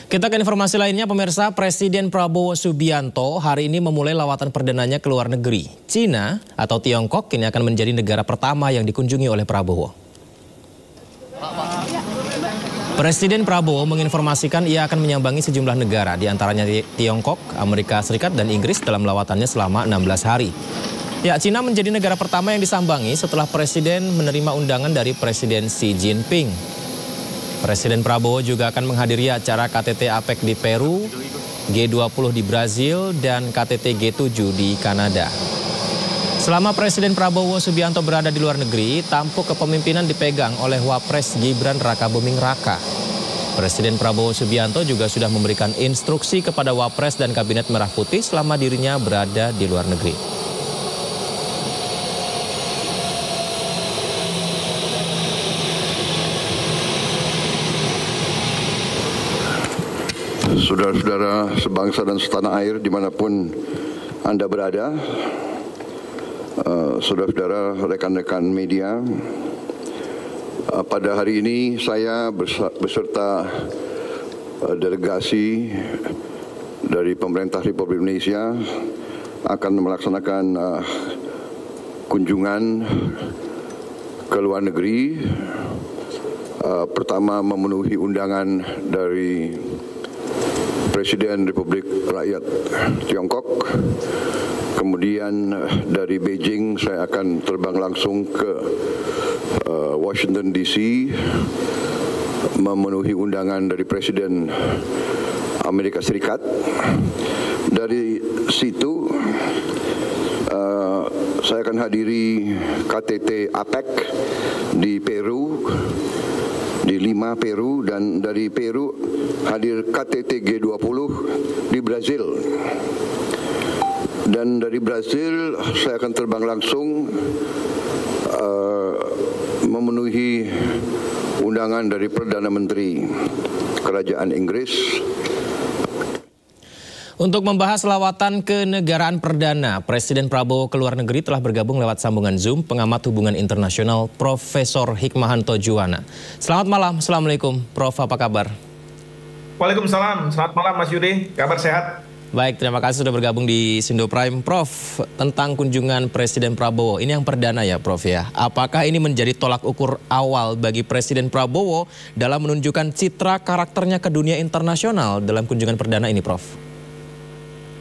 Kita ke informasi lainnya, pemirsa. Presiden Prabowo Subianto hari ini memulai lawatan perdananya ke luar negeri. Cina atau Tiongkok kini akan menjadi negara pertama yang dikunjungi oleh Prabowo. Presiden Prabowo menginformasikan ia akan menyambangi sejumlah negara, diantaranya Tiongkok, Amerika Serikat, dan Inggris dalam lawatannya selama 16 hari. Ya, Cina menjadi negara pertama yang disambangi setelah Presiden menerima undangan dari Presiden Xi Jinping. Presiden Prabowo juga akan menghadiri acara KTT APEC di Peru, G20 di Brazil, dan KTT G7 di Kanada. Selama Presiden Prabowo Subianto berada di luar negeri, tampuk kepemimpinan dipegang oleh Wapres Gibran Rakabuming Raka. Presiden Prabowo Subianto juga sudah memberikan instruksi kepada Wapres dan Kabinet Merah Putih selama dirinya berada di luar negeri. Saudara-saudara sebangsa dan setanah air dimanapun Anda berada, saudara-saudara rekan-rekan media, pada hari ini saya beserta delegasi dari pemerintah Republik Indonesia akan melaksanakan kunjungan ke luar negeri. Pertama, memenuhi undangan dari Presiden Republik Rakyat Tiongkok. Kemudian dari Beijing saya akan terbang langsung ke Washington DC, memenuhi undangan dari Presiden Amerika Serikat. Dari situ saya akan hadiri KTT APEC di Peru, di Lima, Peru, dan dari Peru hadir KTT G20 di Brazil. Dan dari Brazil saya akan terbang langsung memenuhi undangan dari Perdana Menteri Kerajaan Inggris. Untuk membahas lawatan kenegaraan perdana Presiden Prabowo ke luar negeri telah bergabung lewat sambungan Zoom pengamat hubungan internasional Profesor Hikmahanto Juwana. Selamat malam, Assalamualaikum Prof, apa kabar? Waalaikumsalam, selamat malam Mas Yudi, kabar sehat? Baik, terima kasih sudah bergabung di Sindo Prime. Prof, tentang kunjungan Presiden Prabowo, ini yang perdana ya Prof ya. Apakah ini menjadi tolak ukur awal bagi Presiden Prabowo dalam menunjukkan citra karakternya ke dunia internasional dalam kunjungan perdana ini Prof?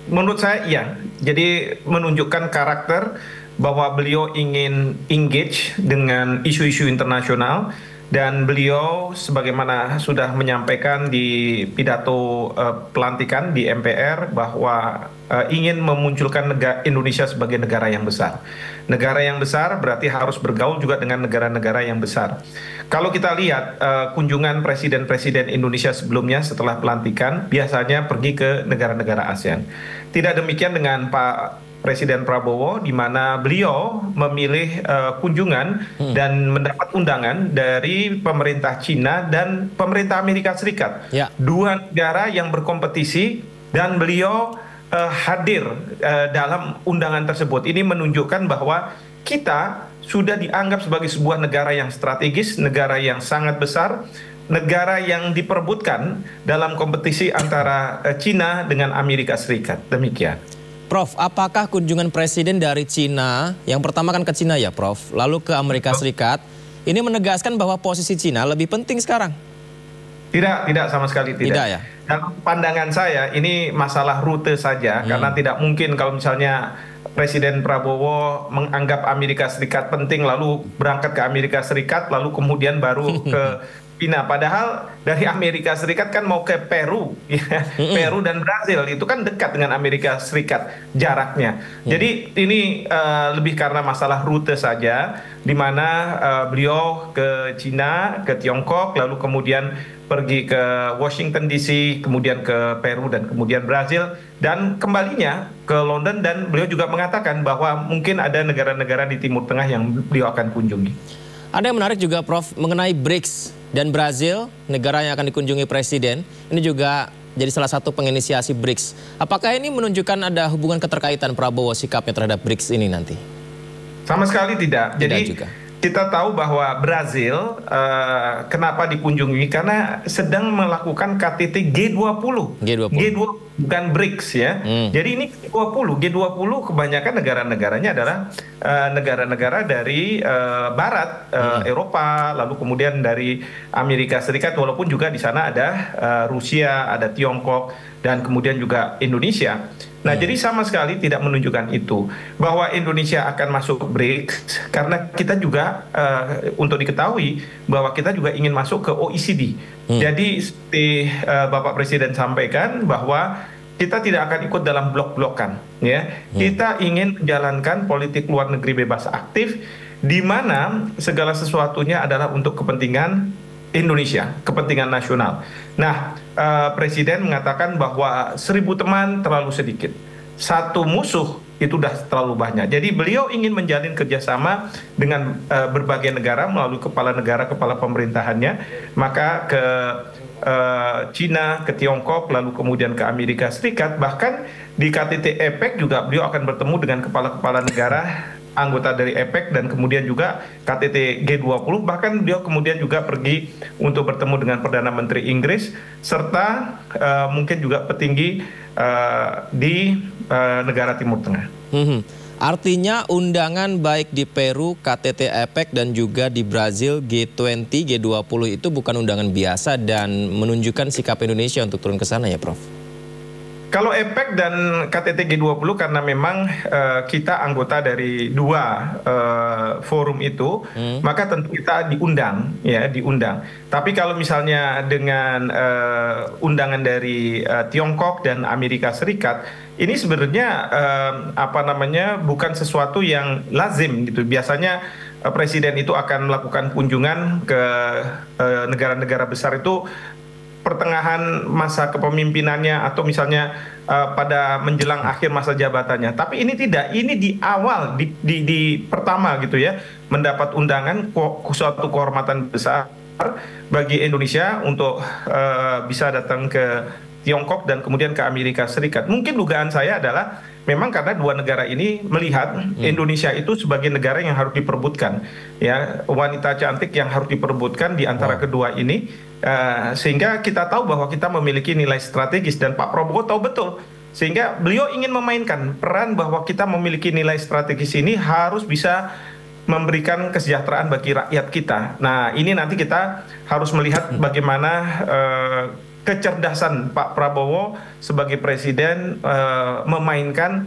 Menurut saya iya, jadi menunjukkan karakter bahwa beliau ingin engage dengan isu-isu internasional. Dan beliau sebagaimana sudah menyampaikan di pidato pelantikan di MPR bahwa ingin memunculkan Indonesia sebagai negara yang besar. Negara yang besar berarti harus bergaul juga dengan negara-negara yang besar. Kalau kita lihat kunjungan presiden-presiden Indonesia sebelumnya setelah pelantikan biasanya pergi ke negara-negara ASEAN. Tidak demikian dengan Pak Presiden Prabowo, di mana beliau memilih kunjungan dan mendapat undangan dari pemerintah Cina dan pemerintah Amerika Serikat. Ya. Dua negara yang berkompetisi dan beliau hadir dalam undangan tersebut. Ini menunjukkan bahwa kita sudah dianggap sebagai sebuah negara yang strategis, negara yang sangat besar, negara yang diperebutkan dalam kompetisi antara Cina dengan Amerika Serikat. Demikian. Prof, apakah kunjungan Presiden dari Cina, yang pertama kan ke Cina ya Prof, lalu ke Amerika Serikat, ini menegaskan bahwa posisi Cina lebih penting sekarang? Tidak sama sekali tidak. Tidak ya? Dan pandangan saya ini masalah rute saja, karena tidak mungkin kalau misalnya Presiden Prabowo menganggap Amerika Serikat penting lalu berangkat ke Amerika Serikat lalu kemudian baru ke Cina. Padahal dari Amerika Serikat kan mau ke Peru, ya. Peru dan Brazil itu kan dekat dengan Amerika Serikat jaraknya. Jadi ini lebih karena masalah rute saja, di mana beliau ke Cina, ke Tiongkok, lalu kemudian pergi ke Washington DC, kemudian ke Peru dan kemudian Brazil, dan kembalinya ke London, dan beliau juga mengatakan bahwa mungkin ada negara-negara di Timur Tengah yang beliau akan kunjungi. Ada yang menarik juga Prof mengenai BRICS dan Brazil, negara yang akan dikunjungi Presiden. Ini juga jadi salah satu penginisiasi BRICS. Apakah ini menunjukkan ada hubungan keterkaitan Prabowo sikapnya terhadap BRICS ini nanti? Sama sekali tidak. Jadi juga. kita tahu bahwa Brazil kenapa dikunjungi karena sedang melakukan KTT G20. G20 bukan BRICS ya. Jadi ini G20 kebanyakan negara-negaranya adalah negara-negara dari barat, Eropa, lalu kemudian dari Amerika Serikat, walaupun juga di sana ada Rusia, ada Tiongkok, dan kemudian juga Indonesia. Nah, jadi sama sekali tidak menunjukkan itu bahwa Indonesia akan masuk BRICS karena kita juga untuk diketahui bahwa kita juga ingin masuk ke OECD. Jadi seperti Bapak Presiden sampaikan bahwa kita tidak akan ikut dalam blok-blokan, ya. Kita ingin menjalankan politik luar negeri bebas aktif, di mana segala sesuatunya adalah untuk kepentingan Indonesia, kepentingan nasional. Nah, Presiden mengatakan bahwa 1000 teman terlalu sedikit, 1 musuh itu sudah terlalu banyak. Jadi beliau ingin menjalin kerjasama dengan berbagai negara melalui kepala negara, kepala pemerintahannya, maka ke Cina, ke Tiongkok, lalu kemudian ke Amerika Serikat, bahkan di KTT APEC juga beliau akan bertemu dengan kepala-kepala negara anggota dari APEC dan kemudian juga KTT G20, bahkan beliau kemudian juga pergi untuk bertemu dengan Perdana Menteri Inggris serta mungkin juga petinggi di negara Timur Tengah. Artinya undangan baik di Peru, KTT APEC dan juga di Brazil G20, G20 itu bukan undangan biasa dan menunjukkan sikap Indonesia untuk turun ke sana ya, Prof? Kalau APEC dan KTT G20 karena memang kita anggota dari 2 forum itu, maka tentu kita diundang, ya, diundang. Tapi kalau misalnya dengan undangan dari Tiongkok dan Amerika Serikat, ini sebenarnya bukan sesuatu yang lazim gitu. Biasanya presiden itu akan melakukan kunjungan ke negara-negara besar itu pertengahan masa kepemimpinannya atau misalnya pada menjelang akhir masa jabatannya. Tapi ini tidak, ini di awal, di pertama gitu ya, mendapat undangan suatu kehormatan besar bagi Indonesia untuk bisa datang ke Tiongkok dan kemudian ke Amerika Serikat. Mungkin dugaan saya adalah memang karena 2 negara ini melihat Indonesia itu sebagai negara yang harus diperebutkan, ya, wanita cantik yang harus diperebutkan di antara kedua ini. Sehingga kita tahu bahwa kita memiliki nilai strategis dan Pak Prabowo tahu betul, sehingga beliau ingin memainkan peran bahwa kita memiliki nilai strategis ini harus bisa memberikan kesejahteraan bagi rakyat kita. Nah, ini nanti kita harus melihat bagaimana kecerdasan Pak Prabowo sebagai presiden memainkan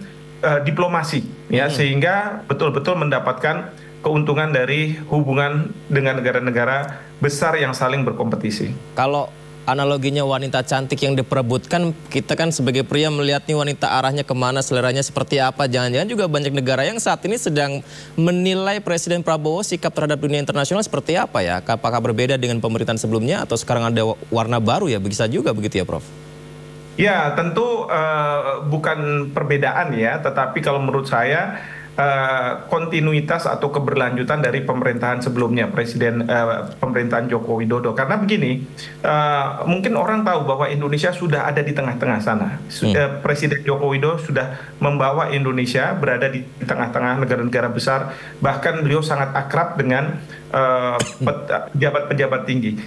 diplomasi, ya, sehingga betul-betul mendapatkan keuntungan dari hubungan dengan negara-negara besar yang saling berkompetisi. Kalau analoginya wanita cantik yang diperebutkan, kita kan sebagai pria melihat nih wanita arahnya kemana, seleranya seperti apa. Jangan-jangan juga banyak negara yang saat ini sedang menilai Presiden Prabowo sikap terhadap dunia internasional seperti apa ya? Apakah berbeda dengan pemerintahan sebelumnya atau sekarang ada warna baru ya? Bisa juga begitu ya, Prof? Ya, tentu bukan perbedaan ya, tetapi kalau menurut saya kontinuitas atau keberlanjutan dari pemerintahan sebelumnya, pemerintahan Joko Widodo. Karena begini, mungkin orang tahu bahwa Indonesia sudah ada di tengah-tengah sana. Presiden Joko Widodo sudah membawa Indonesia berada di tengah-tengah negara-negara besar. Bahkan beliau sangat akrab dengan pejabat-pejabat tinggi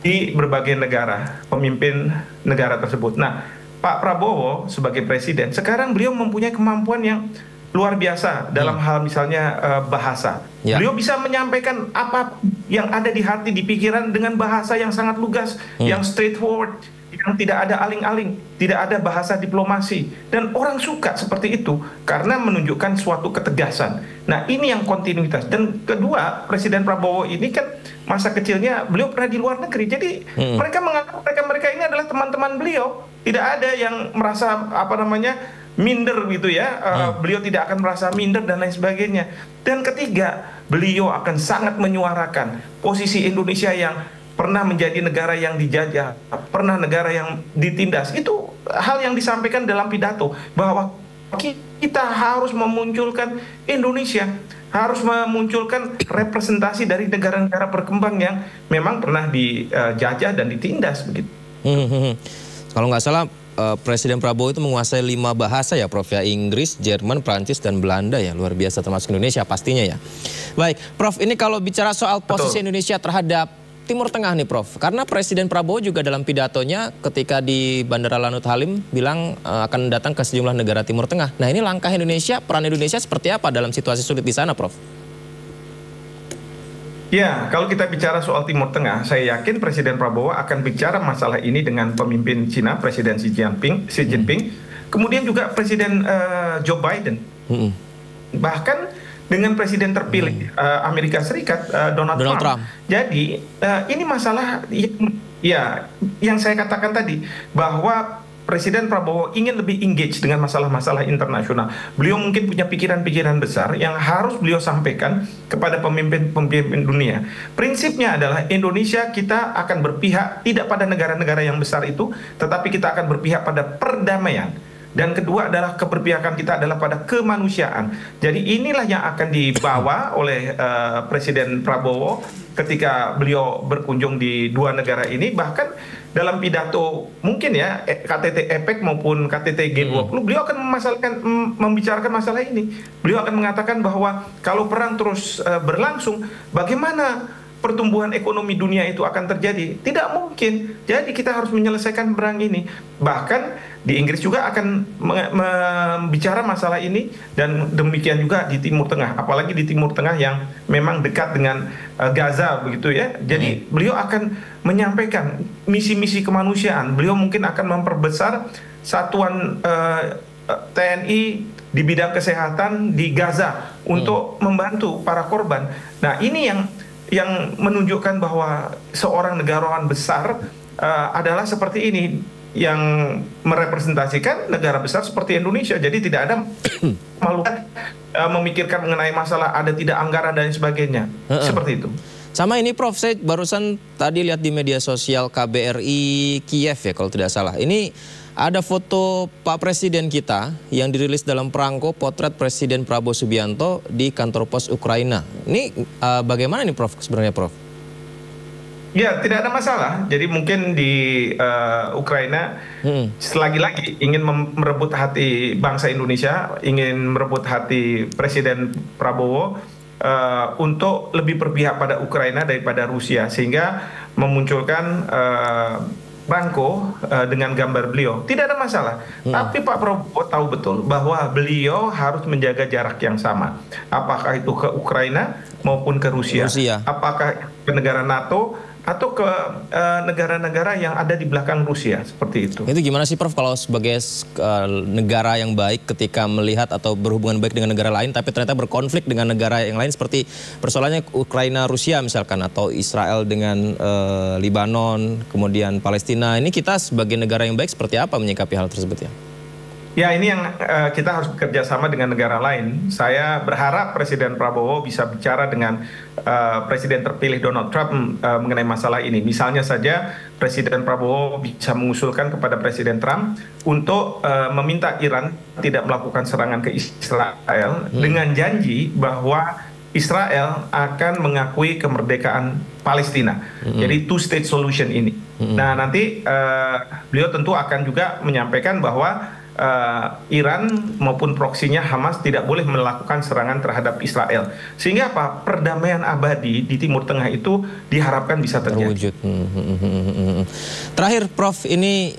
di berbagai negara, pemimpin negara tersebut. Nah, Pak Prabowo sebagai presiden, sekarang beliau mempunyai kemampuan yang luar biasa dalam hal misalnya bahasa. Beliau bisa menyampaikan apa yang ada di hati, di pikiran dengan bahasa yang sangat lugas, yang straightforward, yang tidak ada aling-aling, tidak ada bahasa diplomasi. Dan orang suka seperti itu karena menunjukkan suatu ketegasan. Nah, ini yang kontinuitas. Dan kedua, Presiden Prabowo ini kan masa kecilnya beliau pernah di luar negeri. Jadi mereka menganggap mereka ini adalah teman-teman beliau. Tidak ada yang merasa minder gitu ya. Beliau tidak akan merasa minder dan lain sebagainya. Dan ketiga, beliau akan sangat menyuarakan posisi Indonesia yang pernah menjadi negara yang dijajah, pernah negara yang ditindas. Itu hal yang disampaikan dalam pidato bahwa kita harus memunculkan Indonesia, harus memunculkan representasi dari negara-negara berkembang yang memang pernah dijajah dan ditindas begitu. Kalau nggak salah Presiden Prabowo itu menguasai 5 bahasa ya Prof ya, Inggris, Jerman, Prancis, dan Belanda ya, luar biasa termasuk Indonesia pastinya ya. Baik, Prof, ini kalau bicara soal posisi Indonesia terhadap Timur Tengah nih Prof, karena Presiden Prabowo juga dalam pidatonya ketika di Bandara Lanut Halim bilang akan datang ke sejumlah negara Timur Tengah. Nah ini langkah Indonesia, peran Indonesia seperti apa dalam situasi sulit di sana Prof? Ya, kalau kita bicara soal Timur Tengah, saya yakin Presiden Prabowo akan bicara masalah ini dengan pemimpin Cina, Presiden Xi Jinping, kemudian juga Presiden Joe Biden, bahkan dengan Presiden terpilih Amerika Serikat Donald Trump. Jadi ini masalah yang saya katakan tadi, bahwa Presiden Prabowo ingin lebih engage dengan masalah-masalah internasional. Beliau mungkin punya pikiran-pikiran besar yang harus beliau sampaikan kepada pemimpin-pemimpin dunia. Prinsipnya adalah Indonesia kita akan berpihak tidak pada negara-negara yang besar itu, tetapi kita akan berpihak pada perdamaian. Dan kedua adalah keberpihakan kita adalah pada kemanusiaan. Jadi inilah yang akan dibawa oleh Presiden Prabowo ketika beliau berkunjung di 2 negara ini. Bahkan dalam pidato mungkin ya KTT APEC maupun KTT G20 beliau akan membicarakan masalah ini. Beliau akan mengatakan bahwa kalau perang terus berlangsung, bagaimana pertumbuhan ekonomi dunia itu akan terjadi? Tidak mungkin. Jadi kita harus menyelesaikan perang ini. Bahkan di Inggris juga akan membicara masalah ini, dan demikian juga di Timur Tengah, apalagi di Timur Tengah yang memang dekat dengan Gaza begitu ya. Jadi beliau akan menyampaikan misi-misi kemanusiaan. Beliau mungkin akan memperbesar satuan TNI di bidang kesehatan di Gaza untuk membantu para korban. Nah, ini yang menunjukkan bahwa seorang negarawan besar adalah seperti ini, yang merepresentasikan negara besar seperti Indonesia. Jadi tidak ada malu memikirkan mengenai masalah ada tidak anggaran dan sebagainya. Seperti itu. Sama ini Prof, saya barusan tadi lihat di media sosial KBRI Kiev ya kalau tidak salah. Ini ada foto Pak Presiden kita yang dirilis dalam perangko potret Presiden Prabowo Subianto di kantor pos Ukraina. Ini bagaimana nih Prof sebenarnya Prof? Ya, tidak ada masalah. Jadi mungkin di Ukraina selagi-lagi ingin merebut hati bangsa Indonesia, ingin merebut hati Presiden Prabowo untuk lebih berpihak pada Ukraina daripada Rusia, sehingga memunculkan bangko dengan gambar beliau. Tidak ada masalah. Tapi Pak Prabowo tahu betul bahwa beliau harus menjaga jarak yang sama. Apakah itu ke Ukraina maupun ke Rusia. Apakah ke negara NATO atau ke negara-negara yang ada di belakang Rusia, seperti itu. Itu gimana sih Prof kalau sebagai negara yang baik ketika melihat atau berhubungan baik dengan negara lain tapi ternyata berkonflik dengan negara yang lain seperti persoalannya Ukraina Rusia misalkan, atau Israel dengan Libanon, kemudian Palestina. Ini kita sebagai negara yang baik seperti apa menyikapi hal tersebut ya? Ya, ini yang kita harus bekerja sama dengan negara lain. Saya berharap Presiden Prabowo bisa bicara dengan Presiden terpilih Donald Trump mengenai masalah ini. Misalnya saja Presiden Prabowo bisa mengusulkan kepada Presiden Trump untuk meminta Iran tidak melakukan serangan ke Israel dengan janji bahwa Israel akan mengakui kemerdekaan Palestina. Jadi two-state solution ini. Nah, nanti beliau tentu akan juga menyampaikan bahwa Iran maupun proksinya Hamas tidak boleh melakukan serangan terhadap Israel. Sehingga apa? Perdamaian abadi di Timur Tengah itu diharapkan bisa terjadi. Terakhir Prof, ini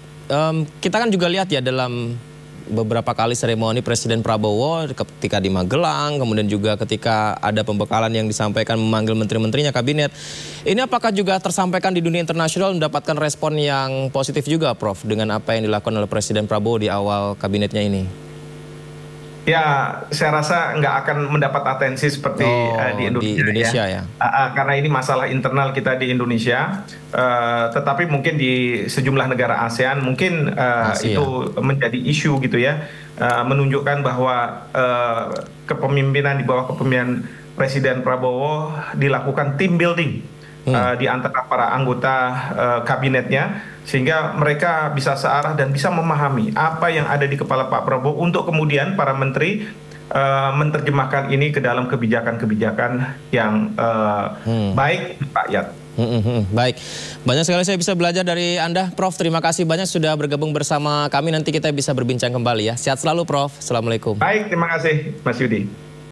kita kan juga lihat ya dalam beberapa kali seremoni Presiden Prabowo ketika di Magelang, kemudian juga ketika ada pembekalan yang disampaikan memanggil menteri-menterinya kabinet. Ini apakah juga tersampaikan di dunia internasional mendapatkan respon yang positif juga Prof dengan apa yang dilakukan oleh Presiden Prabowo di awal kabinetnya ini? Ya, saya rasa nggak akan mendapat atensi seperti di Indonesia ya. Karena ini masalah internal kita di Indonesia. Tetapi mungkin di sejumlah negara ASEAN mungkin itu menjadi isu gitu ya. Menunjukkan bahwa kepemimpinan di bawah kepemimpinan Presiden Prabowo dilakukan team building di antara para anggota kabinetnya, sehingga mereka bisa searah dan bisa memahami apa yang ada di kepala Pak Prabowo untuk kemudian para menteri menerjemahkan ini ke dalam kebijakan-kebijakan yang baik untuk rakyat. Baik, banyak sekali saya bisa belajar dari Anda, Prof. Terima kasih banyak sudah bergabung bersama kami. Nanti kita bisa berbincang kembali ya. Sehat selalu, Prof. Assalamualaikum. Baik, terima kasih, Mas Yudi.